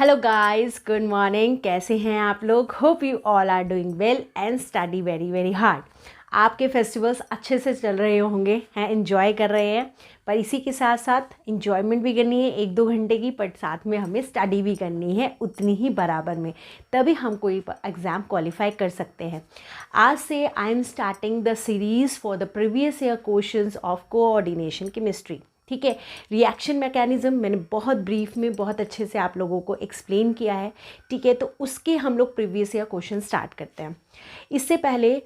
Hello guys, good morning. कैसे हैं आप लोग? Hope you all are doing well and study very very hard. आपके फेस्टिवल्स अच्छे से चल रहे होंगे, हैं एंजॉय कर रहे हैं, पर इसी के साथ साथ इंजॉयमेंट भी करनी है 1-2 घंटे की, बट साथ में हमें स्टडी भी करनी है उतनी ही बराबर में, तभी हम कोई एग्ज़ाम क्वालिफाई कर सकते हैं। आज से I am starting the series for the previous year questions of coordination chemistry. ठीक है, रिएक्शन मैकेनिज़्म मैंने बहुत ब्रीफ में बहुत अच्छे से आप लोगों को एक्सप्लेन किया है। ठीक है, तो उसके हम लोग प्रीवियस ईयर क्वेश्चन स्टार्ट करते हैं। इससे पहले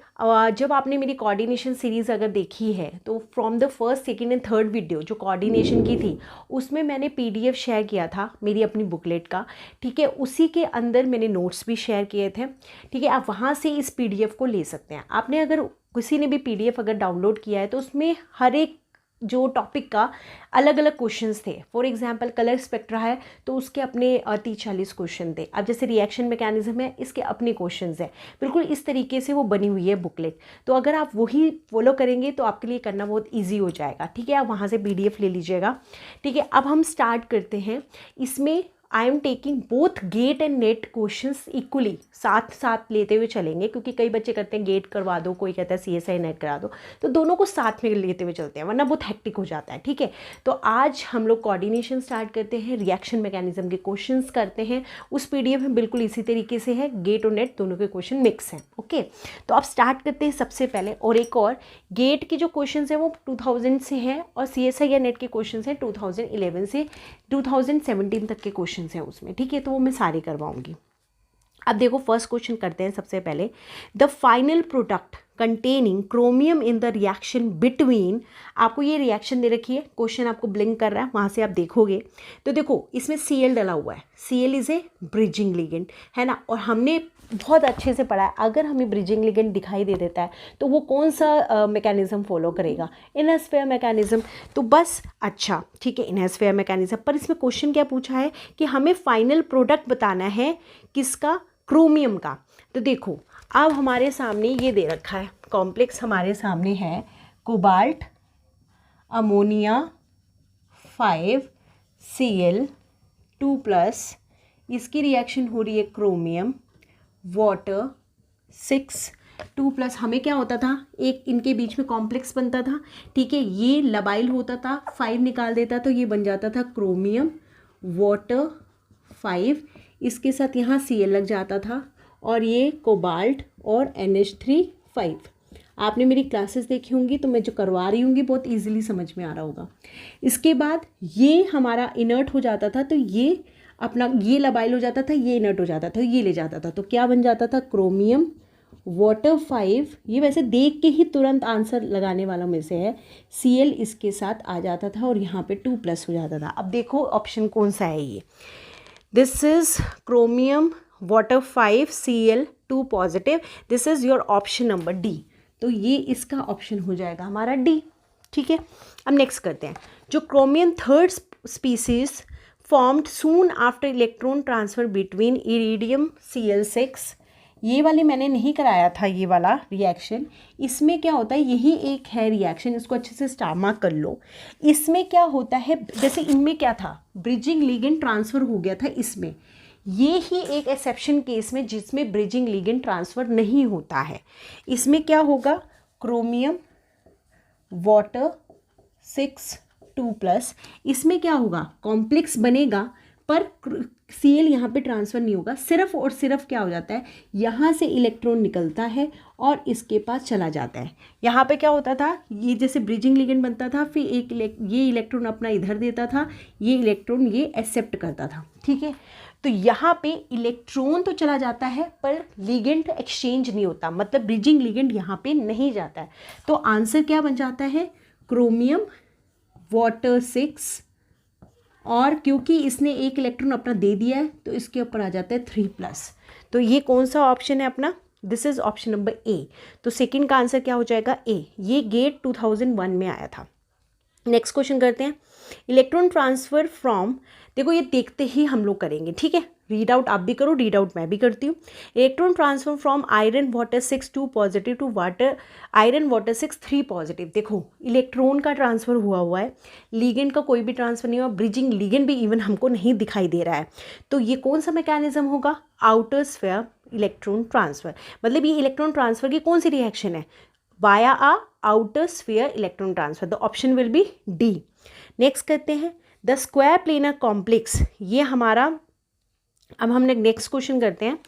जब आपने मेरी कोऑर्डिनेशन सीरीज़ अगर देखी है तो from the first, second and third video जो कोऑर्डिनेशन की थी उसमें मैंने पीडीएफ शेयर किया था मेरी अपनी बुकलेट का। ठीक है, उसी के अंदर मैंने नोट्स भी शेयर किए थे। ठीक है, आप वहाँ से इस पीडीएफ को ले सकते हैं। आपने अगर किसी ने भी पीडीएफ अगर डाउनलोड किया है तो उसमें हर एक जो टॉपिक का अलग अलग क्वेश्चंस थे। फॉर एग्जांपल कलर स्पेक्ट्रा है तो उसके अपने 30-40 क्वेश्चन थे। अब जैसे रिएक्शन मैकेनिज्म है, इसके अपने क्वेश्चंस हैं। बिल्कुल इस तरीके से वो बनी हुई है बुकलेट। तो अगर आप वही फॉलो करेंगे तो आपके लिए करना बहुत ईजी हो जाएगा। ठीक है, आप वहाँ से पीडीएफ ले लीजिएगा। ठीक है, अब हम स्टार्ट करते हैं। इसमें I am taking both get and net questions equally, साथ साथ लेते हुए चलेंगे, क्योंकि कई बच्चे कहते हैं गेट करवा दो, कोई कहता है सीएसआई नेट करा दो, तो दोनों को साथ में लेते हुए चलते हैं वरना बहुत हेक्टिक हो जाता है। ठीक है, तो आज हम लोग कोऑर्डिनेशन स्टार्ट करते हैं, रिएक्शन मैकेनिज्म के क्वेश्चंस करते हैं। उस पीडीएफ में बिल्कुल इसी तरीके से है, गेट और नेट दोनों के क्वेश्चन मिक्स हैं। ओके, तो आप स्टार्ट करते हैं सबसे पहले। और एक और, गेट के जो क्वेश्चन हैं वो 2000 से हैं और सीएसआई या नेट के क्वेश्चन हैं 2011 से 2017 तक के क्वेश्चन हैं उसमें। ठीक है, तो वो मैं सारे करवाऊंगी। अब देखो, फर्स्ट क्वेश्चन करते हैं सबसे पहले। The final product containing chromium in the reaction between, आपको ये रिएक्शन दे रखी है, क्वेश्चन आपको ब्लिंक कर रहा है, वहाँ से आप देखोगे तो देखो इसमें Cl डला हुआ है। Cl is a bridging ligand, है ना। और हमने बहुत अच्छे से पढ़ा है, अगर हमें ब्रिजिंग लिगेंड दिखाई दे देता है तो वो कौन सा मैकेनिज्म फॉलो करेगा? इनहर्स फेयर मैकेनिज्म। तो बस अच्छा ठीक है, इनहर्स फेयर मैकेनिज्म। पर इसमें क्वेश्चन क्या पूछा है कि हमें फाइनल प्रोडक्ट बताना है किसका? क्रोमियम का। तो देखो अब हमारे सामने ये दे रखा है कॉम्प्लेक्स, हमारे सामने है कोबाल्ट अमोनिया 5Cl2+, इसकी रिएक्शन हो रही है क्रोमियम वाटर 6 2+। हमें क्या होता था, एक इनके बीच में कॉम्प्लेक्स बनता था। ठीक है, ये लबाइल होता था, 5 निकाल देता तो ये बन जाता था क्रोमियम वाटर 5, इसके साथ यहाँ Cl लग जाता था और ये कोबाल्ट और NH3 5। आपने मेरी क्लासेस देखी होंगी तो मैं जो करवा रही हूँगी बहुत इजीली समझ में आ रहा होगा। इसके बाद ये हमारा इनर्ट हो जाता था, तो ये अपना ये लबाइल हो जाता था, ये इनर्ट हो जाता था, ये ले जाता था, तो क्या बन जाता था? Chromium water 5। ये वैसे देख के ही तुरंत आंसर लगाने वालों में से है। Cl इसके साथ आ जाता था और यहाँ पे 2+ हो जाता था। अब देखो ऑप्शन कौन सा है ये। This is chromium water 5Cl2 positive. This is your option number D. तो ये इसका ऑप्शन हो जाएगा हमारा डी। ठीक है, अब नेक्स्ट करते हैं। जो chromium third species formed soon after electron transfer between iridium Cl6, ये वाले मैंने नहीं कराया था ये वाला रिएक्शन। इसमें क्या होता है, यही एक है रिएक्शन, इसको अच्छे से स्टार मार्क कर लो। इसमें क्या होता है, जैसे इनमें क्या था, ब्रिजिंग लिगेंड ट्रांसफ़र हो गया था इसमें। ये ही एक एक्सेप्शन केस में जिसमें ब्रिजिंग लिगेंड ट्रांसफ़र नहीं होता है। इसमें क्या होगा, क्रोमियम वाटर 6 2+, इसमें क्या होगा, कॉम्प्लेक्स बनेगा पर Cl यहाँ पे ट्रांसफ़र नहीं होगा। सिर्फ और सिर्फ क्या हो जाता है, यहाँ से इलेक्ट्रॉन निकलता है और इसके पास चला जाता है। यहाँ पे क्या होता था, ये जैसे ब्रिजिंग लिगेंड बनता था, फिर ये इलेक्ट्रॉन अपना इधर देता था, ये इलेक्ट्रॉन ये एक्सेप्ट करता था। ठीक है, तो यहाँ पे इलेक्ट्रॉन तो चला जाता है पर लिगेंड एक्सचेंज नहीं होता, मतलब ब्रिजिंग लिगेंड यहाँ पे नहीं जाता है। तो आंसर क्या बन जाता है, क्रोमियम वाटर 6, और क्योंकि इसने एक इलेक्ट्रॉन अपना दे दिया है तो इसके ऊपर आ जाता है 3+। तो ये कौन सा ऑप्शन है अपना? This is option number A. तो सेकंड का आंसर क्या हो जाएगा? ए। ये गेट 2001 में आया था। नेक्स्ट क्वेश्चन करते हैं। इलेक्ट्रॉन ट्रांसफर फ्रॉम, देखो ये देखते ही हम लोग करेंगे। ठीक है, रीड आउट आप भी करो, रीड आउट मैं भी करती हूँ। Electron transfer from iron water 6 2 positive to water iron water 6 3 positive. देखो इलेक्ट्रॉन का ट्रांसफ़र हुआ है, लीगेंड का कोई भी ट्रांसफ़र नहीं हुआ, ब्रिजिंग लीगेंड भी इवन हमको नहीं दिखाई दे रहा है। तो ये कौन सा मैकेनिज्म होगा? Outer sphere electron transfer. मतलब ये इलेक्ट्रॉन ट्रांसफ़र की कौन सी रिएक्शन है? Via ah outer sphere electron transfer. The option will be D. Next करते हैं द स्क्वायर प्लेनर कॉम्प्लेक्स। ये हमारा, अब हमने नेक्स्ट क्वेश्चन करते हैं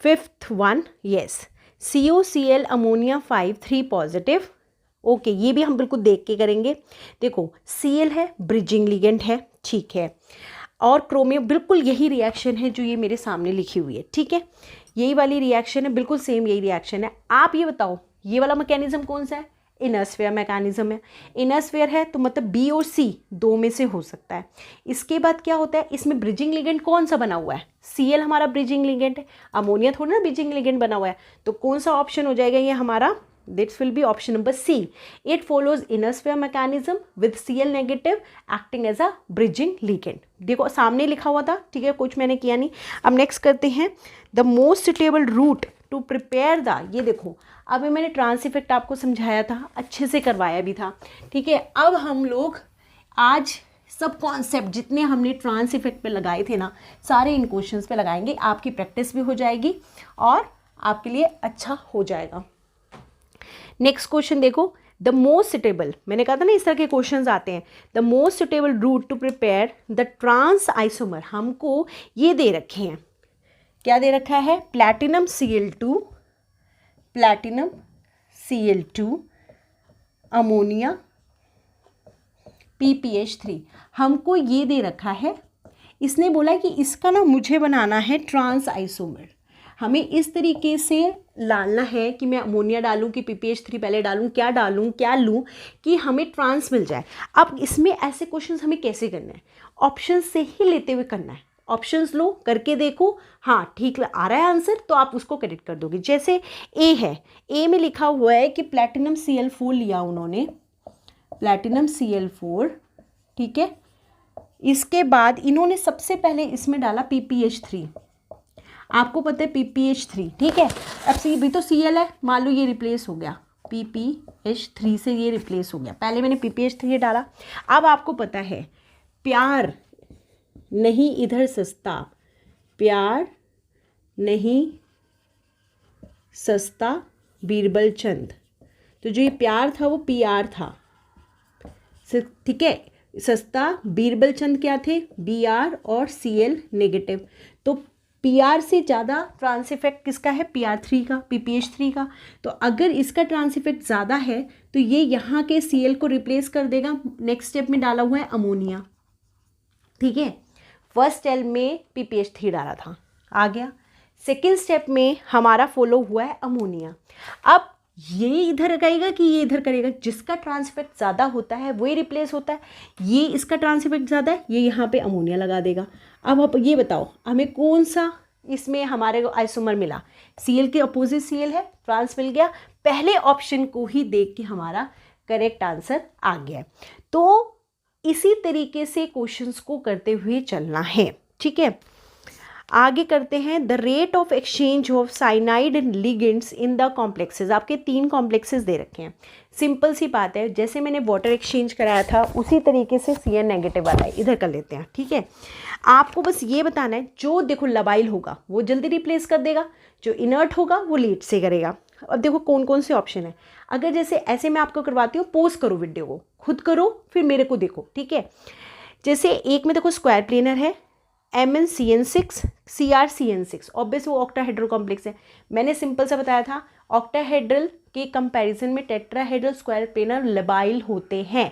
5th one. Yes, COCl ammonia 5 3 positive. Okay, ये भी हम बिल्कुल देख के करेंगे। देखो Cl है, ब्रिजिंग लिगेंड है, ठीक है, और क्रोमियम बिल्कुल यही रिएक्शन है जो ये मेरे सामने लिखी हुई है, ठीक है, यही वाली रिएक्शन है, बिल्कुल सेम यही रिएक्शन है। आप ये बताओ ये वाला मैकेनिज्म कौन सा है? इनर स्फीयर मैकेनिज्म है। इनर स्फीयर है तो मतलब बी और सी दो में से हो सकता है। इसके बाद क्या होता है, इसमें ब्रिजिंग लिगेंड कौन सा बना हुआ है? Cl हमारा ब्रिजिंग लिगेंड है, अमोनिया थोड़ा ना ब्रिजिंग लिगेंड बना हुआ है। तो कौन सा ऑप्शन हो जाएगा ये हमारा? This will be option number C. It follows inner sphere mechanism with Cl negative acting as a bridging ligand. देखो सामने लिखा हुआ था, ठीक है, कुछ मैंने किया नहीं। अब नेक्स्ट करते हैं the most suitable route to prepare the, ये देखो अभी मैंने ट्रांस इफेक्ट आपको समझाया था, अच्छे से करवाया भी था, ठीक है। अब हम लोग आज सब कॉन्सेप्ट जितने हमने ट्रांस इफेक्ट पे लगाए थे ना, सारे इन क्वेश्चंस पे लगाएंगे। आपकी प्रैक्टिस भी हो जाएगी और आपके लिए अच्छा हो जाएगा। नेक्स्ट क्वेश्चन देखो, द मोस्ट सुटेबल, मैंने कहा था ना इस तरह के क्वेश्चंस आते हैं। The most suitable route to prepare the trans isomer, हमको ये दे रखे हैं, क्या दे रखा है? प्लैटिनम Cl2 अमोनिया PPH3, हमको ये दे रखा है। इसने बोला कि इसका ना मुझे बनाना है ट्रांस आइसोमर। हमें इस तरीके से डालना है कि मैं अमोनिया डालूं कि PPH3 पहले डालूं, क्या लूं कि हमें ट्रांस मिल जाए। अब इसमें ऐसे क्वेश्चंस हमें कैसे करना है? ऑप्शन से ही लेते हुए करना है। ऑप्शंस लो, करके देखो, हाँ ठीक आ रहा है आंसर तो आप उसको क्रेडिट कर दोगे। जैसे ए है, ए में लिखा हुआ है कि प्लैटिनम Cl4 लिया उन्होंने, प्लैटिनम Cl4, ठीक है। इसके बाद इन्होंने सबसे पहले इसमें डाला PPH3, आपको पता है PPH3, ठीक है। अब सी भी तो Cl है, मान लो ये रिप्लेस हो गया PPH3 से, ये रिप्लेस हो गया, पहले मैंने PPH3 डाला। अब आपको पता है प्यार नहीं इधर सस्ता, प्यार नहीं सस्ता बीरबल चंद, तो जो ये प्यार था वो PR था, ठीक है। सस्ता बीरबल चंद क्या थे? BR और Cl नेगेटिव। तो PR से ज़्यादा ट्रांस इफेक्ट किसका है? PR3 का, PPH3 का। तो अगर इसका ट्रांस इफेक्ट ज़्यादा है तो ये यहाँ के Cl को रिप्लेस कर देगा। नेक्स्ट स्टेप में डाला हुआ है अमोनिया, ठीक है। फर्स्ट स्टेप में PPH3 डाला था, आ गया। सेकेंड स्टेप में हमारा फॉलो हुआ है अमोनिया। अब ये इधर करेगा कि ये इधर करेगा? जिसका ट्रांस इफेक्ट ज़्यादा होता है वही रिप्लेस होता है। ये इसका ट्रांस इफेक्ट ज़्यादा है, ये यहाँ पे अमोनिया लगा देगा। अब आप ये बताओ हमें कौन सा इसमें हमारे को आइसोमर मिला? Cl के अपोजिट Cl है, ट्रांस मिल गया। पहले ऑप्शन को ही देख के हमारा करेक्ट आंसर आ गया। तो इसी तरीके से क्वेश्चंस को करते हुए चलना है, ठीक है। आगे करते हैं the rate of exchange of cyanide ligands in the complexes. आपके 3 कॉम्प्लेक्सेस दे रखे हैं। सिंपल सी बात है, जैसे मैंने वाटर एक्सचेंज कराया था उसी तरीके से Cn नेगेटिव वाला है, इधर कर लेते हैं, ठीक है। आपको बस ये बताना है, जो देखो लबाइल होगा वो जल्दी रिप्लेस कर देगा, जो इनर्ट होगा वो लेट से करेगा। अब देखो कौन कौन से ऑप्शन है। अगर जैसे ऐसे मैं आपको करवाती हूँ, पोज करो वीडियो को, खुद करो फिर मेरे को देखो, ठीक है। जैसे एक में देखो स्क्वायर प्लेनर है, MnCN6 CrCN6, ऑब्वियस वो ऑक्टाहेड्रल कॉम्प्लेक्स है। मैंने सिंपल सा बताया था, ऑक्टाहेड्रल के कंपैरिजन में टेट्राहेड्रल स्क्वायर प्लेनर लबाइल होते हैं।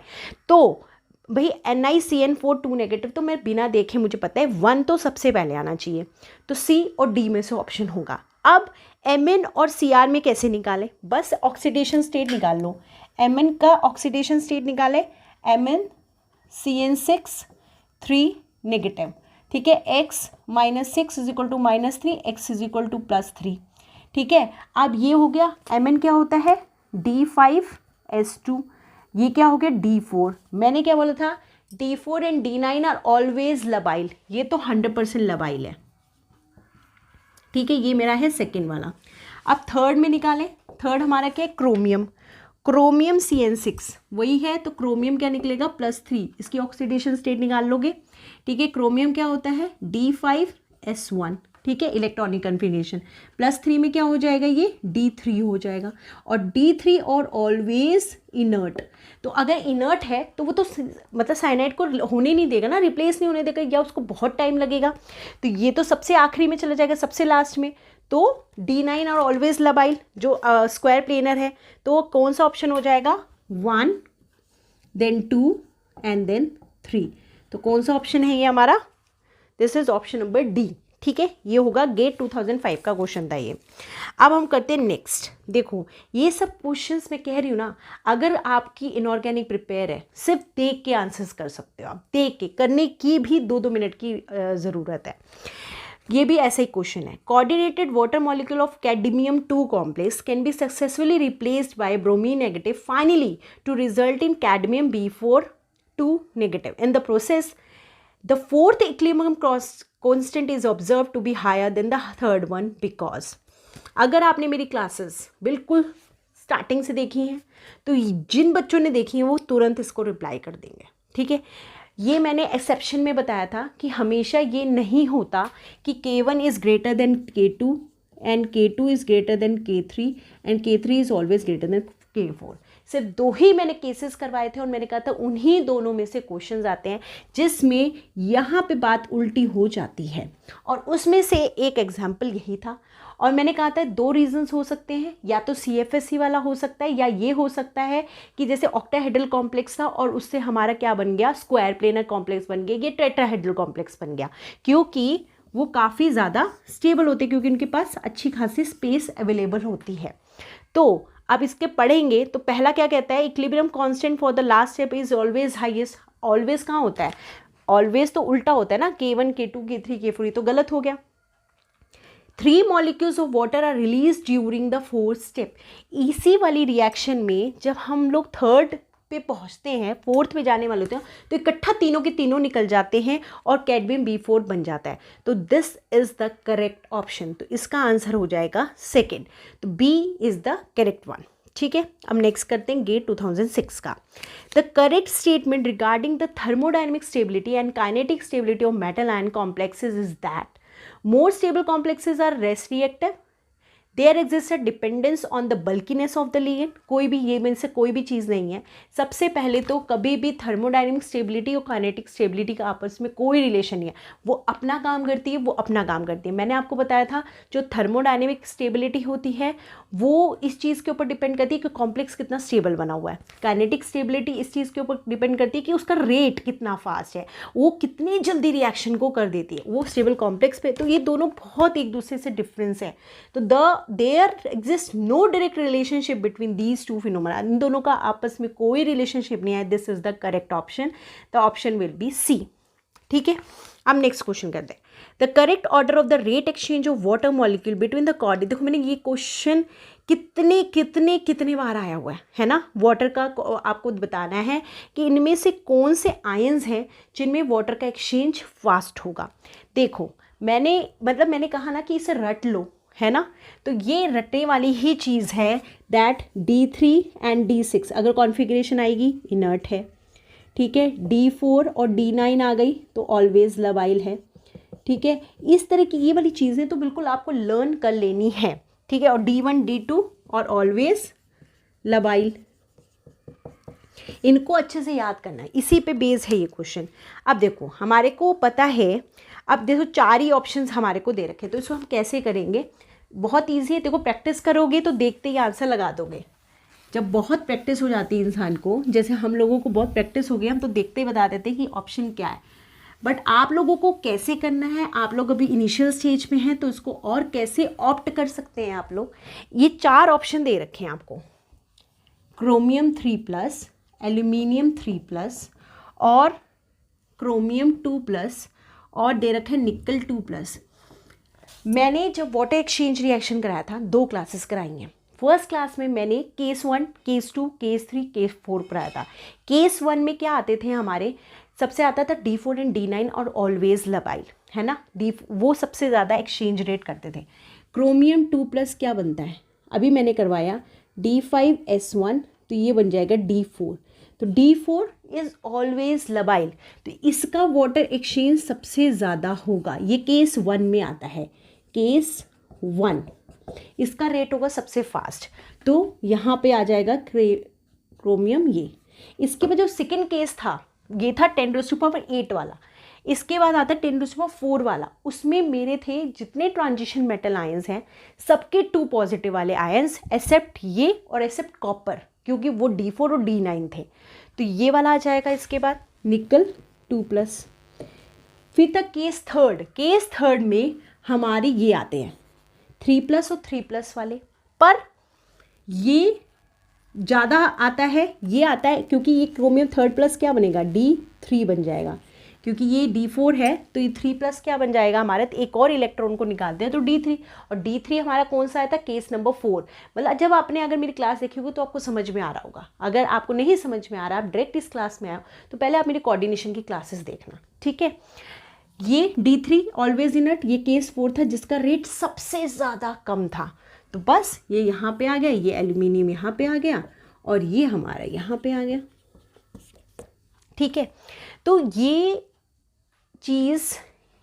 तो भाई NiCN4 2 नेगेटिव, तो मैं बिना देखे मुझे पता है 1 तो सबसे पहले आना चाहिए, तो C और D में से ऑप्शन होगा। अब Mn और Cr में कैसे निकालें? बस ऑक्सीडेशन स्टेट निकाल लो। Mn का ऑक्सीडेशन स्टेट निकाले, MnCN6 3 नेगेटिव, ठीक है। X -6 = -3, X = +3, ठीक है। अब ये हो गया। Mn क्या होता है? D5S2, ये क्या हो गया? D4। मैंने क्या बोला था? D4 and D9 are always लबाइल, ये तो 100% लबाइल है, ठीक है, ये मेरा है सेकेंड वाला। अब थर्ड में निकालें। थर्ड हमारा क्या है, क्रोमियम। क्रोमियम CN6 वही है, तो क्रोमियम क्या निकलेगा, +3, इसकी ऑक्सीडेशन स्टेट निकाल लोगे। ठीक है, क्रोमियम क्या होता है, D5S1। ठीक है, इलेक्ट्रॉनिक कन्फिग्रेशन, +3 में क्या हो जाएगा, ये D3 हो जाएगा। और D3 और ऑलवेज इनर्ट, तो अगर इनर्ट है तो वो तो मतलब साइनाइड को होने नहीं देगा ना, रिप्लेस नहीं होने देगा, या उसको बहुत टाइम लगेगा, तो ये तो सबसे आखिरी में चला जाएगा, सबसे लास्ट में। तो D9 और ऑलवेज लबाइल जो स्क्वायर प्लेनर है, तो कौन सा ऑप्शन हो जाएगा, 1 देन 2 एंड देन 3। तो कौन सा ऑप्शन है ये हमारा, this is option number D. ठीक है, ये होगा गेट 2005 का क्वेश्चन था ये। अब हम करते हैं नेक्स्ट। देखो ये सब क्वेश्चंस मैं कह रही हूँ ना, अगर आपकी इनऑर्गेनिक प्रिपेयर है, सिर्फ देख के आंसर्स कर सकते हो आप, देख के करने की भी 2-2 मिनट की ज़रूरत है। ये भी ऐसा ही क्वेश्चन है, coordinated water molecule of cadmium 2 complex can be successfully replaced by bromine negative finally to result in cadmium B4(2) negative. In the process the fourth equilibrium constant is observed to be higher than the third one because। अगर आपने मेरी classes बिल्कुल starting से देखी हैं तो जिन बच्चों ने देखी हैं वो तुरंत इसको रिप्लाई कर देंगे। ठीक है, ये मैंने एक्सेप्शन में बताया था कि हमेशा ये नहीं होता कि K1 is greater than K2 and K2 is greater than K3 and K3 is always greater than K4। सिर्फ 2 ही मैंने केसेस करवाए थे और मैंने कहा था उन्हीं दोनों में से क्वेश्चंस आते हैं जिसमें यहाँ पे बात उल्टी हो जाती है, और उसमें से एक एग्जाम्पल यही था। और मैंने कहा था 2 रीजंस हो सकते हैं, या तो CFSE वाला हो सकता है, या ये हो सकता है कि जैसे ऑक्टाहेड्रल कॉम्प्लेक्स था और उससे हमारा क्या बन गया, स्क्वायर प्लेनर कॉम्प्लेक्स बन गया, ये टेट्राहेड्रल कॉम्प्लेक्स बन गया, क्योंकि वो काफ़ी ज़्यादा स्टेबल होते, क्योंकि उनके पास अच्छी खासी स्पेस अवेलेबल होती है। तो अब इसके पढ़ेंगे तो पहला क्या कहता है, equilibrium constant for the last step is always highest. Always कहाँ होता है, ऑलवेज तो उल्टा होता है ना, K1 K2 K3 K4, तो गलत हो गया। 3 molecules of water are release during the 4th step. इसी वाली रिएक्शन में जब हम लोग 3rd पे पहुंचते हैं, 4th में जाने वाले होते हैं, तो इकट्ठा तीनों के तीनों निकल जाते हैं और कैडमियम B4 बन जाता है। तो this is the correct option, तो इसका आंसर हो जाएगा सेकेंड, तो B is the correct one. ठीक है, अब नेक्स्ट करते हैं गेट 2006 का। The correct statement regarding the thermodynamic stability and kinetic stability of metal ion complexes is that more stable complexes are less reactive, there exist a dependence on the bulkiness of the ligand. कोई भी ये में से कोई भी चीज़ नहीं है। सबसे पहले तो कभी भी थर्मोडायनेमिक स्टेबिलिटी और काइनेटिक स्टेबिलिटी का आपस में कोई रिलेशन नहीं है, वो अपना काम करती है, वो अपना काम करती है। मैंने आपको बताया था जो थर्मोडायनेमिक स्टेबिलिटी होती है वो इस चीज़ के ऊपर डिपेंड करती है कि कॉम्प्लेक्स कितना स्टेबल बना हुआ है। काइनेटिक स्टेबिलिटी इस चीज़ के ऊपर डिपेंड करती है कि उसका रेट कितना फास्ट है, वो कितनी जल्दी रिएक्शन को कर देती है वो स्टेबल कॉम्प्लेक्स पे। तो ये दोनों बहुत एक दूसरे से डिफरेंस है। तो there exists no direct relationship between these two phenomena। इन दोनों का आपस में कोई रिलेशनशिप नहीं है। This is the correct option, the option will be C. ठीक है, अब नेक्स्ट क्वेश्चन करते हैं। The correct order of the rate exchange of water molecule between the coordinate. देखो मैंने ये क्वेश्चन कितने बार आया हुआ है ना। वाटर का आपको बताना है कि इनमें से कौन से आयंस हैं जिनमें वाटर का एक्सचेंज फास्ट होगा। देखो मैंने कहा ना कि इसे रट लो, है ना, तो ये रटने वाली ही चीज़ है दैट D3 एंड D6 अगर कॉन्फ़िगरेशन आएगी इनर्ट है। ठीक है, D4 और D9 आ गई तो ऑलवेज लबाइल है। ठीक है, इस तरह की ये वाली चीज़ें तो बिल्कुल आपको लर्न कर लेनी है। ठीक है, और D1 D2 और ऑलवेज लबाइल, इनको अच्छे से याद करना है, इसी पे बेस है ये क्वेश्चन। अब देखो हमारे को पता है, अब देखो 4 ही ऑप्शंस हमारे को दे रखे, तो इसको हम कैसे करेंगे, बहुत ईजी है। देखो प्रैक्टिस करोगे तो देखते ही आंसर लगा दोगे। जब बहुत प्रैक्टिस हो जाती है इंसान को, जैसे हम लोगों को बहुत प्रैक्टिस हो गई, हम तो देखते ही बता देते हैं कि ऑप्शन क्या है। बट आप लोगों को कैसे करना है, आप लोग अभी इनिशियल स्टेज में हैं तो इसको और कैसे ऑप्ट कर सकते हैं आप लोग। ये 4 ऑप्शन दे रखे हैं आपको, क्रोमियम 3+, एल्यूमिनियम 3+ और क्रोमियम 2+ और दे रखे निकल 2+। मैंने जब वाटर एक्सचेंज रिएक्शन कराया था 2 क्लासेस कराई हैं। फर्स्ट क्लास में मैंने केस 1, केस 2, केस 3, केस 4 पढ़ाया था। केस 1 में क्या आते थे हमारे, सबसे आता था D4 एंड D9 और ऑलवेज लबाइल, है ना, वो सबसे ज़्यादा एक्सचेंज रेट करते थे। क्रोमियम 2+ क्या बनता है, अभी मैंने करवाया D5S1, तो ये बन जाएगा D4। तो D4 इज़ ऑलवेज लबाइल, तो इसका वाटर एक्सचेंज सबसे ज़्यादा होगा। ये केस 1 में आता है, केस 1 इसका रेट होगा सबसे फास्ट। तो यहाँ पे आ जाएगा क्रोमियम ये। इसके बाद जो सेकेंड केस था ये था 10⁸ वाला। इसके बाद आता है 10⁴ वाला, उसमें मेरे थे जितने ट्रांजिशन मेटल आयंस हैं सबके 2 पॉजिटिव वाले आयंस, एक्सेप्ट ये और एक्सेप्ट कॉपर, क्योंकि वो D4 और D9 थे। तो ये वाला आ जाएगा। इसके बाद निकल 2+। फिर तक केस थर्ड में हमारे ये आते हैं 3+ और 3+ वाले, पर ये ज़्यादा आता है, ये आता है क्योंकि ये क्रोमियम 3+ क्या बनेगा, D3 बन जाएगा, क्योंकि ये D4 है तो ये 3+ क्या बन जाएगा हमारा, तो एक और इलेक्ट्रॉन को निकालते हैं तो D3, और D3 हमारा कौन सा आया था, केस नंबर 4। मतलब जब आपने अगर मेरी क्लास देखी होगी तो आपको समझ में आ रहा होगा। अगर आपको नहीं समझ में आ रहा, आप डायरेक्ट इस क्लास में आओ तो पहले आप मेरी कोऑर्डिनेशन की क्लासेस देखना, ठीक है। ये D3 ऑलवेज इनर्ट, ये केस 4 था जिसका रेट सबसे ज़्यादा कम था। तो बस ये यहाँ पे आ गया, ये एल्यूमिनियम यहाँ पे आ गया और ये हमारा यहाँ पे आ गया, ठीक है। तो ये चीज़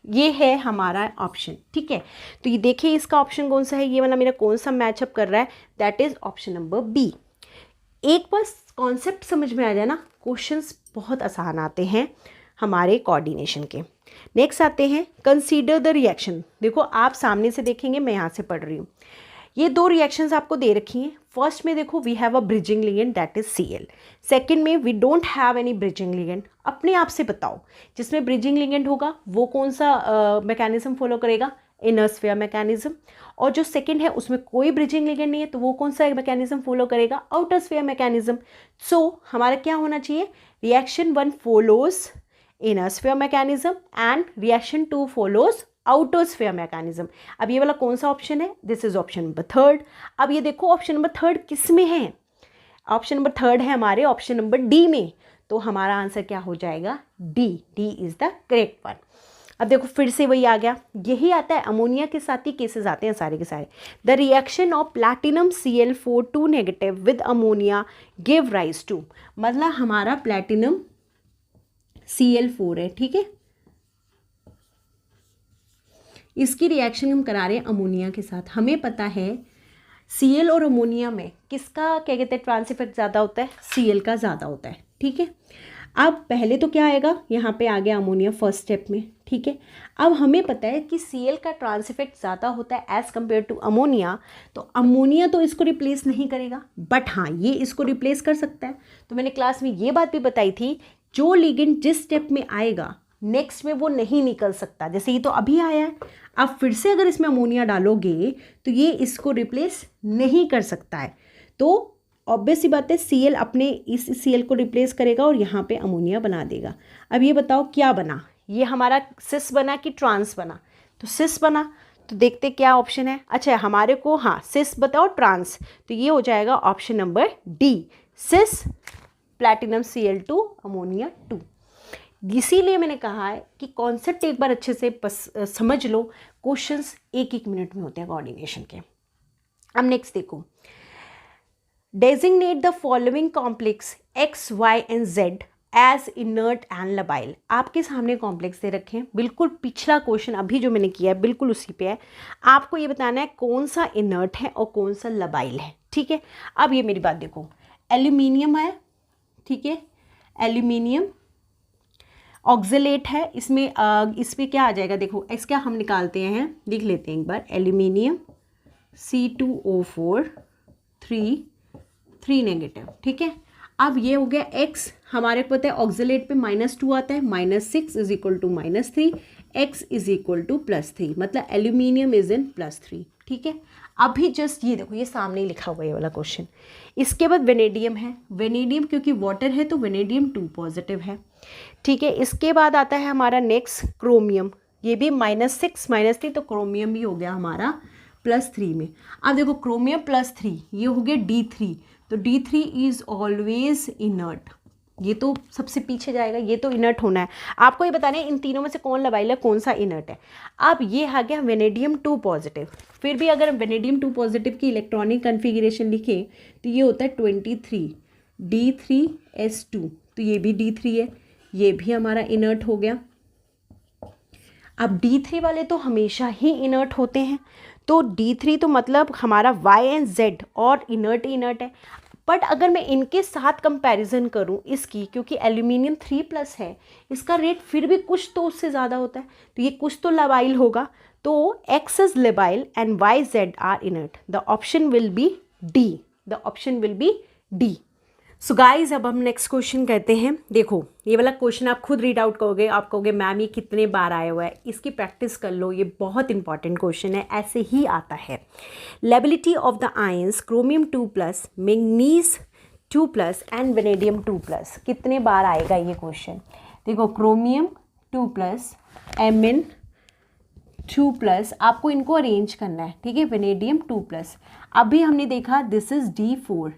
ये है हमारा ऑप्शन, ठीक है। तो ये देखिए इसका ऑप्शन कौन सा है, ये वाला मेरा कौन सा मैचअप कर रहा है, that is option number B. एक बस कॉन्सेप्ट समझ में आ जाए ना, क्वेश्चंस बहुत आसान आते हैं हमारे कोऑर्डिनेशन के। नेक्स्ट आते हैं कंसीडर द रिएक्शन। देखो आप सामने से देखेंगे, मैं यहाँ से पढ़ रही हूँ। ये 2 रिएक्शंस आपको दे रखी हैं। फर्स्ट में देखो we have a bridging ligand that is Cl। Second में we don't have any bridging ligand. अपने आप से बताओ जिसमें ब्रिजिंग लिगेंड होगा वो कौन सा मैकेनिज्म फॉलो करेगा, इनर स्फीयर मैकेनिज्म। और जो सेकंड है उसमें कोई ब्रिजिंग लिगेंड नहीं है तो वो कौन सा मैकेनिज्म फॉलो करेगा, आउटर स्फीयर मैकेनिज्म। सो हमारा क्या होना चाहिए, reaction 1 follows inner sphere mechanism and reaction 2 follows outer sphere mechanism. अब ये वाला कौन सा ऑप्शन है, दिस इज ऑप्शन नंबर 3। अब ये देखो ऑप्शन नंबर 3 किस में है, ऑप्शन नंबर 3 है हमारे ऑप्शन नंबर डी में। तो हमारा आंसर क्या हो जाएगा, D is the correct one. अब देखो फिर से वही आ गया, यही आता है अमोनिया के साथ ही केसेस आते हैं सारे के सारे। The reaction of platinum Cl4 2- with ammonia give rise to, मतलब हमारा प्लैटिनम Cl4 है, ठीक है। इसकी रिएक्शन हम करा रहे हैं अमोनिया के साथ। हमें पता है Cl और अमोनिया में किसका क्या कहते हैं ट्रांस इफेक्ट ज़्यादा होता है, Cl का ज़्यादा होता है, ठीक है। अब पहले तो क्या आएगा, यहाँ पे आ गया अमोनिया फर्स्ट स्टेप में, ठीक है। अब हमें पता है कि Cl का ट्रांस इफेक्ट ज़्यादा होता है एज़ कम्पेयर टू अमोनिया, तो अमोनिया तो इसको रिप्लेस नहीं करेगा, बट हाँ ये इसको रिप्लेस कर सकता है। तो मैंने क्लास में ये बात भी बताई थी, जो लिगेंड जिस स्टेप में आएगा नेक्स्ट में वो नहीं निकल सकता। जैसे ये तो अभी आया है, अब फिर से अगर इसमें अमोनिया डालोगे तो ये इसको रिप्लेस नहीं कर सकता है। तो ऑब्वियस सी बात है Cl अपने इस Cl को रिप्लेस करेगा और यहाँ पे अमोनिया बना देगा। अब ये बताओ क्या बना, ये हमारा सिस बना कि ट्रांस बना, तो सिस बना। तो देखते क्या ऑप्शन है, अच्छा हमारे को हाँ सिस बताओ ट्रांस, तो ये हो जाएगा ऑप्शन नंबर डी, सिस प्लैटिनम Cl2 अमोनिया 2। इसीलिए मैंने कहा है कि कॉन्सेप्ट एक बार अच्छे से समझ लो, क्वेश्चंस 1-1 मिनट में होते हैं कोऑर्डिनेशन के। अब नेक्स्ट देखो, designate the following complex X, Y and Z as inert and labile. आपके सामने कॉम्प्लेक्स दे रखे हैं, बिल्कुल पिछला क्वेश्चन अभी जो मैंने किया है बिल्कुल उसी पे है। आपको ये बताना है कौन सा इनर्ट है और कौन सा लबाइल है, ठीक है। अब ये मेरी बात देखो, एल्यूमिनियम है, ठीक है, एल्यूमिनियम ऑक्जेलेट है, इसमें इस पर क्या आ जाएगा, देखो एक्स क्या हम निकालते हैं, लिख लेते हैं एक बार, एल्यूमिनियम C2O4 3 नेगेटिव, ठीक है। अब ये हो गया x, हमारे को पता है ऑक्जेलेट पे -2 आता है, -6 is equal to -3, x is equal to +3, मतलब एल्यूमिनियम इज इन +3, ठीक है। अभी जस्ट ये देखो, ये सामने ही लिखा हुआ है ये वाला क्वेश्चन। इसके बाद वेनेडियम है, वेनेडियम क्योंकि वाटर है तो वेनेडियम 2 पॉजिटिव है, ठीक है। इसके बाद आता है हमारा नेक्स्ट क्रोमियम, ये भी -6 -3, तो क्रोमियम भी हो गया हमारा +3 में। अब देखो क्रोमियम +3, ये हो गया D3, तो D3 इज ऑलवेज इनर्ट, ये तो सबसे पीछे जाएगा, ये तो इनर्ट होना है। आपको ये बताना है इन तीनों में से कौन लबाइल है, कौन सा इनर्ट है। अब ये आ गया वेनेडियम 2 पॉजिटिव। फिर भी अगर वेनेडियम 2 पॉजिटिव की इलेक्ट्रॉनिक कन्फिग्रेशन लिखें तो ये होता है 23 D3S2, तो ये भी D3 है, ये भी हमारा इनर्ट हो गया। अब D3 वाले तो हमेशा ही इनर्ट होते हैं, तो D3 तो मतलब हमारा Y एंड Z और इनर्ट ही इनर्ट है। बट अगर मैं इनके साथ कंपैरिजन करूं इसकी, क्योंकि एल्यूमिनियम 3+ है, इसका रेट फिर भी कुछ तो उससे ज़्यादा होता है, तो ये कुछ तो लबाइल होगा। तो X is labile and Y Z are inert. The option will be D, the option will be D. So guys अब हम नेक्स्ट क्वेश्चन कहते हैं। देखो ये वाला क्वेश्चन आप खुद रीड आउट करोगे, आप कहोगे मैम ये कितने बार आया हुआ है, इसकी प्रैक्टिस कर लो, ये बहुत इंपॉर्टेंट क्वेश्चन है, ऐसे ही आता है। Liability of the ions chromium 2+, manganese 2+ and vanadium 2+, कितने बार आएगा ये क्वेश्चन। देखो क्रोमियम 2+, Mn 2+, आपको इनको अरेंज करना है, ठीक है। वेनेडियम 2+, अभी हमने देखा this is D4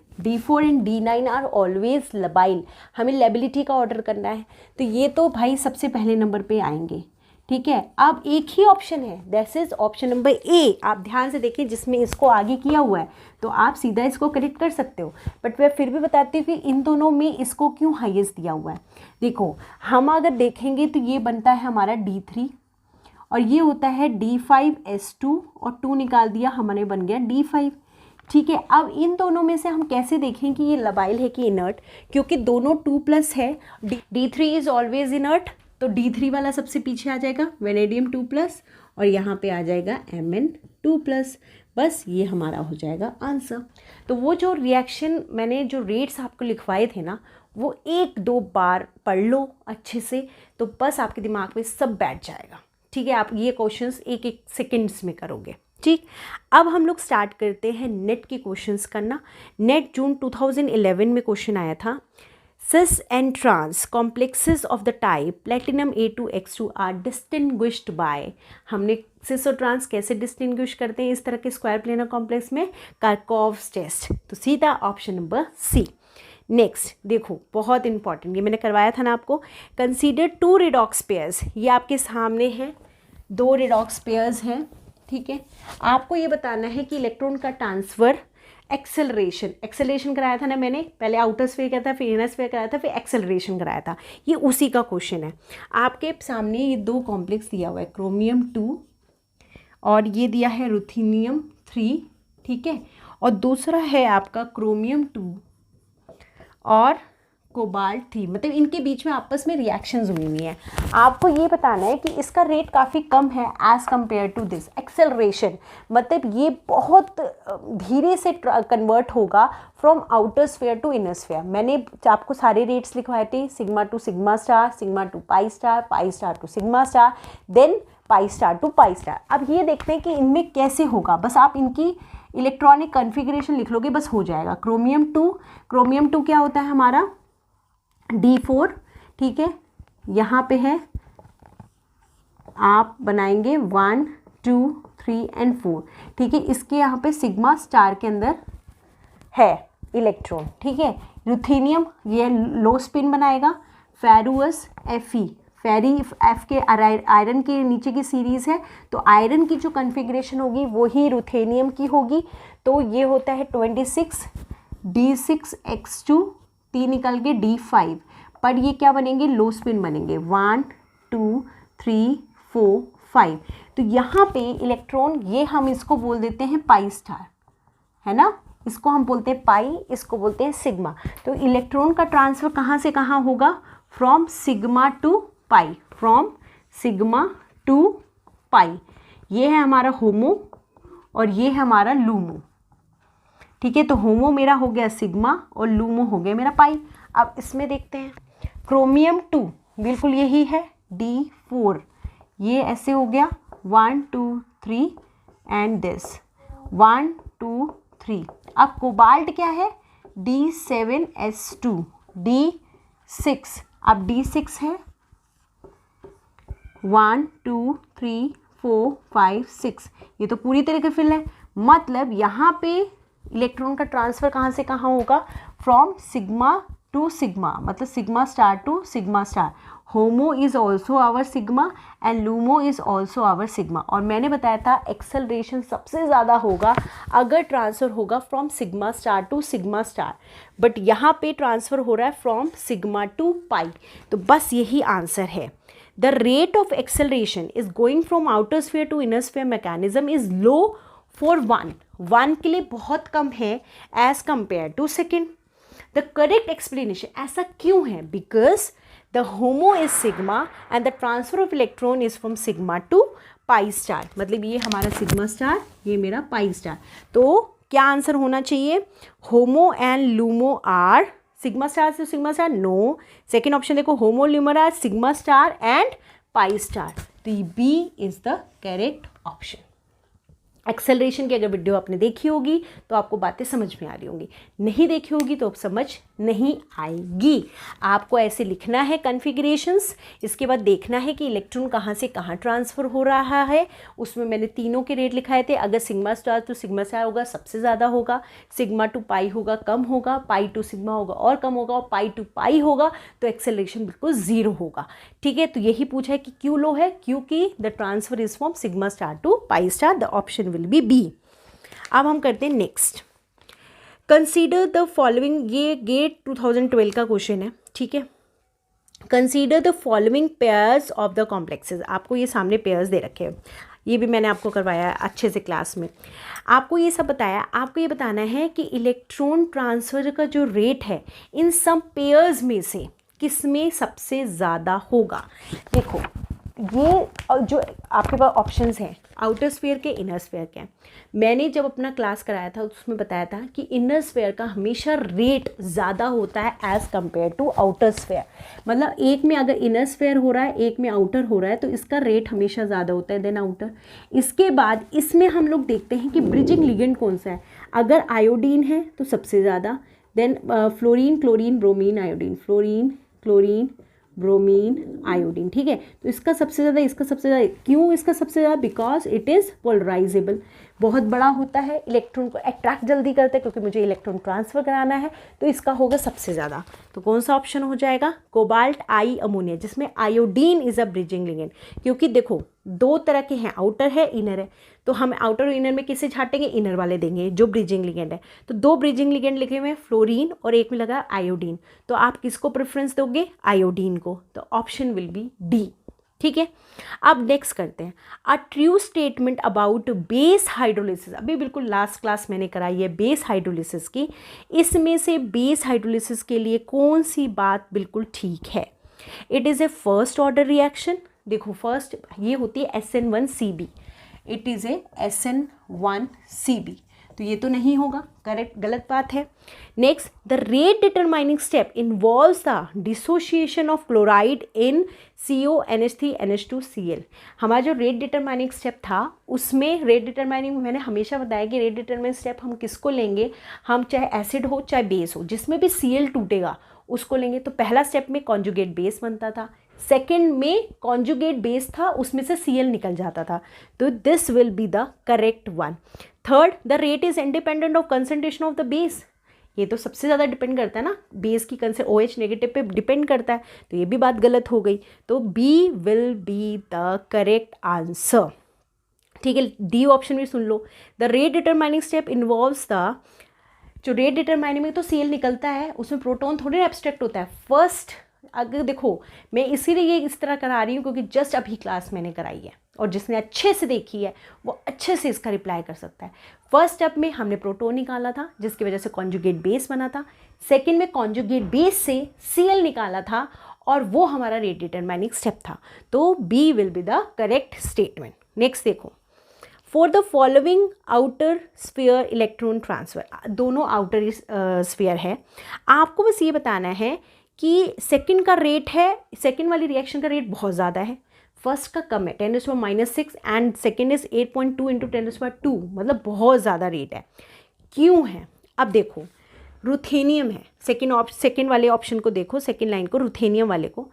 and D9 are always labile, हमें लेबिलिटी का ऑर्डर करना है, तो ये तो भाई सबसे पहले नंबर पे आएंगे, ठीक है। अब एक ही ऑप्शन है, that is option number A. आप ध्यान से देखिए, जिसमें इसको आगे किया हुआ है तो आप सीधा इसको करेक्ट कर सकते हो, बट मैं फिर भी बताती हूँ कि इन दोनों में इसको क्यों हाईएस्ट दिया हुआ है। देखो हम अगर देखेंगे तो ये बनता है हमारा D3 और ये होता है D5S2 और 2 निकाल दिया, हमारे बन गया D5, ठीक है। अब इन दोनों में से हम कैसे देखें कि ये लबाइल है कि इनर्ट, क्योंकि दोनों 2+ है। D3 इज ऑलवेज इनर्ट, तो D3 वाला सबसे पीछे आ जाएगा वेनेडियम 2+, और यहाँ पे आ जाएगा Mn 2+। बस ये हमारा हो जाएगा आंसर। तो वो जो रिएक्शन मैंने जो रेट्स आपको लिखवाए थे ना, वो 1-2 बार पढ़ लो अच्छे से, तो बस आपके दिमाग में सब बैठ जाएगा, ठीक है। आप ये क्वेश्चंस 1-1 सेकेंड्स में करोगे, ठीक। अब हम लोग स्टार्ट करते हैं नेट के क्वेश्चंस करना। नेट जून 2011 में क्वेश्चन आया था। Cis and trans complexes of the type platinum A2X2 are distinguished by, हमने सिस और ट्रांस कैसे डिस्टिंग्विश करते हैं इस तरह के स्क्वायर प्लेनर कॉम्प्लेक्स में, कार्कोव्स टेस्ट, तो सीधा ऑप्शन नंबर सी। नेक्स्ट देखो बहुत इंपॉर्टेंट, ये मैंने करवाया था ना आपको। कंसीडर 2 रिडॉक्स पेयर्स, ये आपके सामने है, 2 रिडॉक्स पेयर्स हैं, ठीक है। आपको ये बताना है कि इलेक्ट्रॉन का ट्रांसफ़र एक्सेलरेशन कराया था ना मैंने, पहले आउटर स्फीयर कराया था, फिर इनर स्फीयर कराया था, फिर एक्सेलरेशन कराया था, ये उसी का क्वेश्चन है। आपके सामने ये 2 कॉम्प्लेक्स दिया हुआ है, क्रोमियम 2 और ये दिया है रुथेनियम 3, ठीक है, और दूसरा है आपका क्रोमियम 2 और कोबाल्ट 3, मतलब इनके बीच में आपस में रिएक्शंस हुई हुई हैं। आपको ये बताना है कि इसका रेट काफ़ी कम है as compare to this acceleration, मतलब ये बहुत धीरे से कन्वर्ट होगा from outer sphere to inner sphere. मैंने आपको सारे रेट्स लिखवाए थे, sigma to sigma star, sigma to pi star to sigma star, then pi star to pi star. अब ये देखते हैं कि इनमें कैसे होगा, बस आप इनकी इलेक्ट्रॉनिक कन्फिग्रेशन लिख लोगे बस हो जाएगा। क्रोमियम 2 क्या होता है हमारा D4, ठीक है, यहाँ पे है, आप बनाएंगे 1 2 3 एंड 4, ठीक है। इसके यहाँ पे सिग्मा स्टार के अंदर है इलेक्ट्रॉन, ठीक है। रुथेनियम ये लो स्पिन बनाएगा, फेरुअस Fe, फेरी F के आयरन के नीचे की सीरीज़ है, तो आयरन की जो कन्फिग्रेशन होगी वो ही रुथेनियम की होगी, तो ये होता है 26 D6X2, 3 निकल के D5, पर ये क्या बनेंगे, लो स्पिन बनेंगे 1 2 3 4 5। तो यहाँ पे इलेक्ट्रॉन, ये हम इसको बोल देते हैं पाई स्टार, है ना, इसको हम बोलते हैं पाई, इसको बोलते हैं सिग्मा। तो इलेक्ट्रॉन का ट्रांसफ़र कहाँ से कहाँ होगा, from sigma to pi, from sigma to pi. ये है हमारा होमो और ये है हमारा लूमो, ठीक है। तो होमो मेरा हो गया सिग्मा और लूमो हो गया मेरा पाई। अब इसमें देखते हैं, क्रोमियम 2 बिल्कुल यही है, D4, ये ऐसे हो गया 1 2 3 एंड दिस 1 2 3। अब कोबाल्ट क्या है, D7S2, D6, अब D6 है 1 2 3 4 5 6, ये तो पूरी तरह से फिल है, मतलब यहाँ पे इलेक्ट्रॉन का ट्रांसफ़र कहाँ से कहाँ होगा, फ्रॉम सिग्मा टू सिग्मा, मतलब sigma star to sigma star. HOMO is also our sigma and LUMO is also our sigma. और मैंने बताया था एक्सेलरेशन सबसे ज़्यादा होगा अगर ट्रांसफ़र होगा from sigma star to sigma star, but यहाँ पे ट्रांसफ़र हो रहा है फ्रॉम सिग्मा टू पाई। तो बस यही आंसर है। The rate of acceleration is going from outer sphere to inner sphere mechanism is low for one के लिए बहुत कम है as compare to second. The correct explanation, ऐसा क्यों है? Because the HOMO is sigma and the transfer of electron is from sigma to pi star. मतलब ये हमारा सिग्मा स्टार, ये मेरा पाई स्टार। तो क्या आंसर होना चाहिए? HOMO and LUMO are sigma star से sigma star, no. Second option देखो, HOMO LUMO are sigma star and pi star. तो ये B is the correct option. Acceleration की अगर वीडियो आपने देखी होगी तो आपको बातें समझ में आ रही होंगी, नहीं देखी होगी तो अब समझ नहीं आएगी। आपको ऐसे लिखना है कॉन्फ़िगरेशंस, इसके बाद देखना है कि इलेक्ट्रॉन कहाँ से कहाँ ट्रांसफ़र हो रहा है। उसमें मैंने तीनों के रेट लिखाए थे। अगर सिग्मा स्टार तो सिग्मा स्टार होगा सबसे ज़्यादा होगा, सिग्मा टू पाई होगा कम होगा, पाई टू सिग्मा होगा और कम होगा, और पाई टू पाई होगा तो एक्सेलरेशन बिल्कुल ज़ीरो होगा। ठीक है, तो यही पूछा है कि क्यों लो है, क्योंकि the transfer is from sigma star to pi star. The option will be B. अब हम करते हैं नेक्स्ट। कंसीडर द फॉलोइंग, ये गेट 2012 का क्वेश्चन है। ठीक है, consider the following pairs of the complexes. आपको ये सामने पेयर्स दे रखे हैं, ये भी मैंने आपको करवाया है अच्छे से क्लास में। आपको ये सब बताया, आपको ये बताना है कि इलेक्ट्रॉन ट्रांसफ़र का जो रेट है इन सब पेयर्स में से किस में सबसे ज़्यादा होगा। देखो ये जो आपके पास ऑप्शंस हैं आउटर स्फीयर के, इनर स्फीयर के। मैंने जब अपना क्लास कराया था उसमें बताया था कि इनर स्फीयर का हमेशा रेट ज़्यादा होता है as compare to outer sphere. मतलब एक में अगर इनर स्फीयर हो रहा है, एक में आउटर हो रहा है, तो इसका रेट हमेशा ज़्यादा होता है देन आउटर। इसके बाद इसमें हम लोग देखते हैं कि ब्रिजिंग लिगेंड कौन सा है। अगर आयोडीन है तो सबसे ज़्यादा, then fluorine, chlorine, bromine, iodine, fluorine, chlorine, bromine, iodine. ठीक है, तो इसका सबसे ज़्यादा, इसका सबसे ज़्यादा। क्यों इसका सबसे ज़्यादा? बिकॉज इट इज़ पोलराइजेबल, बहुत बड़ा होता है, इलेक्ट्रॉन को अट्रैक्ट जल्दी करता है, क्योंकि मुझे इलेक्ट्रॉन ट्रांसफ़र कराना है, तो इसका होगा सबसे ज़्यादा। तो कौन सा ऑप्शन हो जाएगा? कोबाल्ट आई अमोनिया, जिसमें iodine is a bridging ligand. क्योंकि देखो दो तरह के हैं, आउटर है इनर है, तो हम आउटर और इनर में किसे छाटेंगे? इनर वाले देंगे जो ब्रिजिंग लिगेंड है। तो दो ब्रिजिंग लिगेंड लिखे हुए हैं, फ्लोरीन और एक में लगा आयोडीन, तो आप किसको प्रेफरेंस दोगे? आयोडीन को। तो ऑप्शन विल बी डी। ठीक है, अब नेक्स्ट करते हैं a true statement about base hydrolysis. अभी बिल्कुल लास्ट क्लास मैंने कराई है बेस हाइड्रोलिसिस की। इसमें से बेस हाइड्रोलिसिस के लिए कौन सी बात बिल्कुल ठीक है? It is a first order reaction. देखो फर्स्ट ये होती है SN1CB, it is a SN1CB, तो ये तो नहीं होगा, करेक्ट, गलत बात है। Next, the rate determining step involves the dissociation of chloride in CONH3 NH2Cl। हमारा जो रेट डिटरमाइनिंग स्टेप था उसमें रेट डिटरमाइनिंग मैंने हमेशा बताया कि रेट डिटरमाइनिंग स्टेप हम किसको लेंगे, हम चाहे एसिड हो चाहे बेस हो, जिसमें भी Cl टूटेगा उसको लेंगे। तो पहला स्टेप में कॉन्जुगेट बेस बनता था, सेकेंड में कॉन्जुगेट बेस था उसमें से Cl निकल जाता था, तो this will be the correct one. Third, the rate is independent of concentration of the base. ये तो सबसे ज़्यादा डिपेंड करता है ना, बेस की OH नेगेटिव पे डिपेंड करता है, तो ये भी बात गलत हो गई। तो B will be the correct answer. ठीक है, डी ऑप्शन भी सुन लो। The rate determining step involves the, जो रेट डिटरमाइनिंग में तो Cl निकलता है, उसमें प्रोटॉन थोड़ी ना एब्स्ट्रैक्ट होता है। फर्स्ट अगर देखो मैं इसीलिए ये इस तरह करा रही हूँ क्योंकि जस्ट अभी क्लास मैंने कराई है और जिसने अच्छे से देखी है वो अच्छे से इसका रिप्लाई कर सकता है। फर्स्ट स्टेप में हमने प्रोटॉन निकाला था जिसकी वजह से कॉन्जुगेट बेस बना था, सेकेंड में कॉन्जुगेट बेस से Cl निकाला था और वो हमारा रेट डिटरमाइनिंग स्टेप था। तो B will be the correct statement. Next देखो, for the following outer sphere electron transfer, दोनों आउटर स्फीयर है, आपको बस ये बताना है कि सेकंड का रेट है, सेकंड वाली रिएक्शन का रेट बहुत ज़्यादा है, फर्स्ट का कम है 10⁻⁻⁶ एंड सेकंड इज़ 8.2 × 10⁻², मतलब बहुत ज़्यादा रेट है। क्यों है? अब देखो रुथेनियम है, सेकंड वाले ऑप्शन को देखो, सेकंड लाइन को, रुथेनियम वाले को,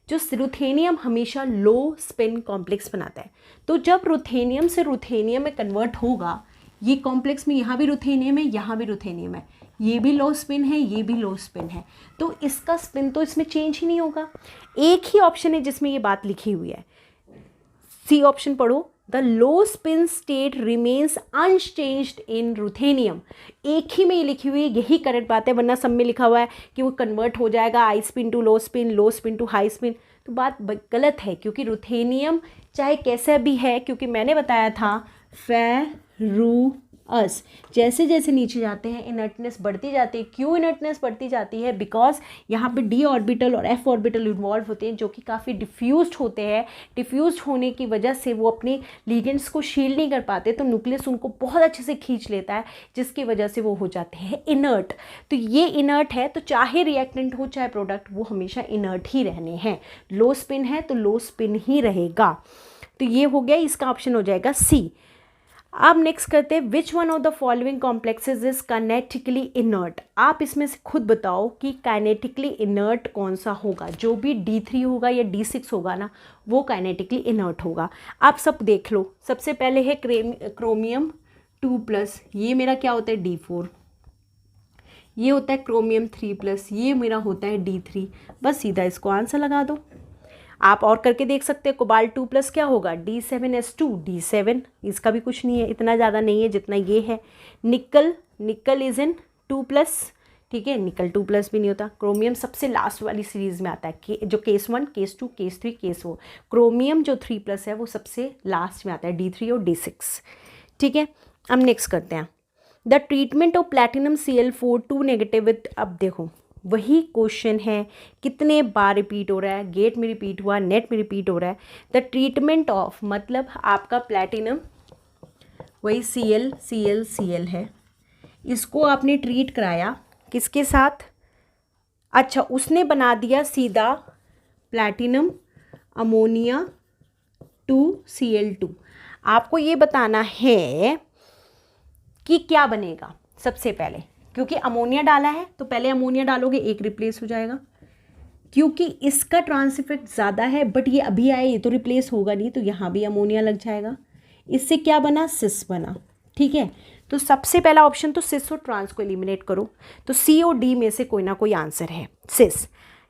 जो रुथेनियम हमेशा लो स्पिन कॉम्प्लेक्स बनाता है, तो जब रुथेनियम से रुथेनियम में कन्वर्ट होगा, ये कॉम्प्लेक्स में यहाँ भी रुथेनियम है, यहाँ भी रुथेनियम है, ये भी लो स्पिन है, ये भी लो स्पिन है, तो इसका स्पिन तो इसमें चेंज ही नहीं होगा। एक ही ऑप्शन है जिसमें ये बात लिखी हुई है, सी ऑप्शन पढ़ो, the low spin state remains unchanged in ruthenium. एक ही में ये लिखी हुई है, यही करेक्ट बात है, वरना सब में लिखा हुआ है कि वो कन्वर्ट हो जाएगा high spin to low spin to high spin, तो बात गलत है, क्योंकि रुथेनियम चाहे कैसा भी है, क्योंकि मैंने बताया था फेरुअस, जैसे जैसे नीचे जाते हैं इनर्टनेस बढ़ती जाती है। क्यों इनर्टनेस बढ़ती जाती है? बिकॉज यहाँ पे डी ऑर्बिटल और एफ ऑर्बिटल इन्वॉल्व होते हैं, जो कि काफ़ी डिफ्यूज्ड होते हैं। डिफ्यूज्ड होने की वजह से वो अपने लिगेंड्स को शील्ड नहीं कर पाते, तो न्यूक्लियस उनको बहुत अच्छे से खींच लेता है, जिसकी वजह से वो हो जाते हैं इनर्ट। तो ये इनर्ट है, तो चाहे रिएक्टेंट हो चाहे प्रोडक्ट, वो हमेशा इनर्ट ही रहने हैं। लो स्पिन है तो लो स्पिन ही रहेगा। तो ये हो गया, इसका ऑप्शन हो जाएगा सी। अब नेक्स्ट करते हैं, which one of the following complexes is kinetically inert. आप इसमें से खुद बताओ कि काइनेटिकली इनर्ट कौन सा होगा। जो भी D3 होगा या D6 होगा ना, वो काइनेटिकली इनर्ट होगा। आप सब देख लो, सबसे पहले है क्रोमियम 2+, ये मेरा क्या होता है D4, ये होता है क्रोमियम 3+, ये मेरा होता है D3। बस सीधा इसको आंसर लगा दो। आप और करके देख सकते हैं, कोबाल्ट 2+ क्या होगा, D7S2, D7, इसका भी कुछ नहीं है, इतना ज़्यादा नहीं है जितना ये है। निकल इज इन 2+, ठीक है, निकल 2+ भी नहीं होता। क्रोमियम सबसे लास्ट वाली सीरीज़ में आता है, जो case 1, case 2, case 3, case 4। Chromium जो 3+ है वो सबसे लास्ट में आता है, D3 और D6, ठीक है। अब नेक्स्ट करते हैं, the treatment of platinum Cl4 2- with, अब देखो वही क्वेश्चन है, कितने बार रिपीट हो रहा है, गेट में रिपीट हुआ, नेट में रिपीट हो रहा है। द ट्रीटमेंट ऑफ मतलब आपका प्लैटिनम वही Cl है, इसको आपने ट्रीट कराया किसके साथ, अच्छा उसने बना दिया सीधा प्लैटिनम अमोनिया 2Cl2। आपको ये बताना है कि क्या बनेगा सबसे पहले, क्योंकि अमोनिया डाला है तो पहले अमोनिया डालोगे, एक रिप्लेस हो जाएगा, क्योंकि इसका ट्रांस इफेक्ट ज़्यादा है, बट ये अभी आए, ये तो रिप्लेस होगा नहीं, तो यहाँ भी अमोनिया लग जाएगा। इससे क्या बना, सिस बना, ठीक है। तो सबसे पहला ऑप्शन तो सिस और ट्रांस को एलिमिनेट करो, तो सी और डी में से कोई ना कोई आंसर है cis.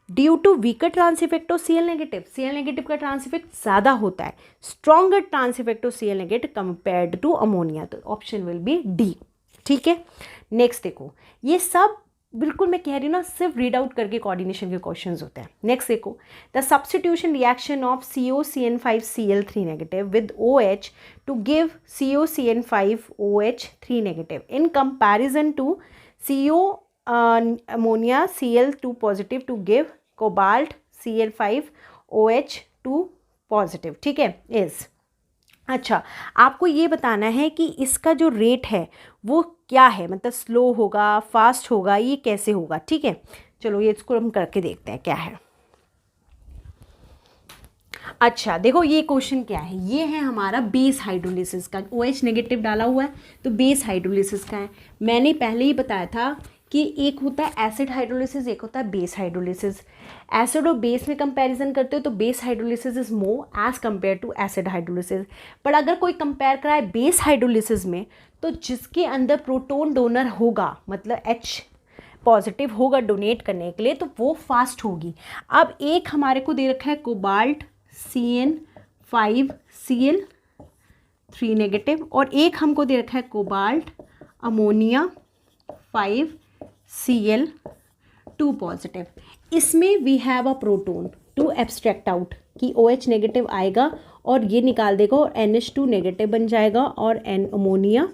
Due to weaker trans effect of Cl- का ट्रांस इफेक्ट ज़्यादा होता है, stronger trans effect of Cl- compared to ammonia, तो ऑप्शन विल बी डी, ठीक है। नेक्स्ट देखो, ये सब बिल्कुल मैं कह रही हूँ ना, सिर्फ रीड आउट करके कोऑर्डिनेशन के क्वेश्चंस होते हैं। नेक्स्ट देखो, the substitution reaction of COCN5Cl3- with OH to give COCN5OH3- in comparison to CO ammonia Cl2+ to give cobalt Cl5OH2+, ठीक है, इज। अच्छा, आपको ये बताना है कि इसका जो रेट है वो क्या है, मतलब स्लो होगा, फास्ट होगा, ये कैसे होगा, ठीक है। चलो ये इसको हम करके देखते हैं क्या है। अच्छा देखो, ये क्वेश्चन क्या है, ये है हमारा बेस हाइड्रोलिसिस का, OH- डाला हुआ है तो बेस हाइड्रोलिसिस का है। मैंने पहले ही बताया था कि एक होता है एसिड हाइड्रोलिसिस, एक होता है बेस हाइड्रोलिसिस। एसिड और बेस में कंपैरिजन करते हो तो base hydrolysis is more as compare to acid hydrolysis. पर अगर कोई कंपेयर कराए बेस हाइड्रोलिसिस में, तो जिसके अंदर प्रोटोन डोनर होगा, मतलब H+ होगा डोनेट करने के लिए, तो वो फास्ट होगी। अब एक हमारे को दे रखा है कोबाल्ट CN5Cl3- और एक हमको दे रखा है कोबाल्ट अमोनिया 5Cl2+। इसमें we have a proton to abstract out कि OH- आएगा और ये निकाल देगा और NH2- बन जाएगा, और एन अमोनिया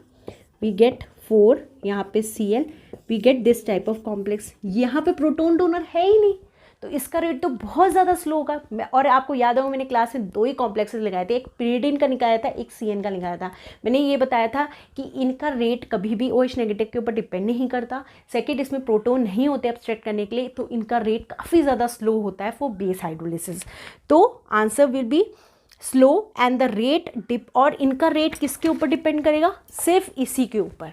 वी गेट 4, यहाँ पे Cl, we get this type of complex. यहाँ पे प्रोटोन डोनर है ही नहीं, तो इसका रेट तो बहुत ज़्यादा स्लो होगा। और आपको याद होगा मैंने क्लास में 2 ही कॉम्प्लेक्सेस लगाए थे, एक pyridine का निकाला था, एक CN का निकाला था। मैंने ये बताया था कि इनका रेट कभी भी OH- के ऊपर डिपेंड नहीं करता। सेकेंड, इसमें प्रोटोन नहीं होते एब्स्ट्रैक्ट करने के लिए, तो इनका रेट काफ़ी ज़्यादा स्लो होता है फॉर बेस हाइड्रोलिसिस। तो answer will be slow and the rate dip. और इनका रेट किसके ऊपर डिपेंड करेगा, सिर्फ इसी के ऊपर,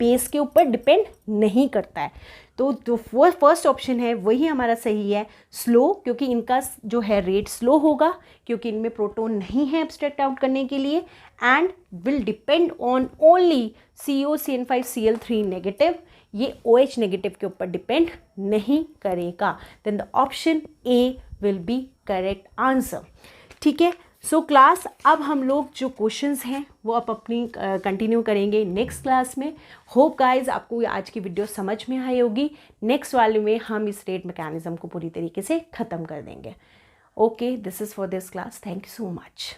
बेस के ऊपर डिपेंड नहीं करता है। तो जो फर्स्ट ऑप्शन है वही हमारा सही है, स्लो, क्योंकि इनका जो है रेट स्लो होगा, क्योंकि इनमें प्रोटोन नहीं है एब्स्ट्रैक्ट आउट करने के लिए, and will depend on only COCN5Cl3-। ये OH नेगेटिव के ऊपर डिपेंड नहीं करेगा। Then the option A will be correct answer. ठीक है, सो क्लास अब हम लोग जो क्वेश्चंस हैं वो अब अपनी कंटिन्यू करेंगे नेक्स्ट क्लास में। होप गाइज आपको आज की वीडियो समझ में आई होगी। नेक्स्ट वाले में हम इस रेट मैकेनिज्म को पूरी तरीके से ख़त्म कर देंगे। Okay, this is for this class. Thank you so much.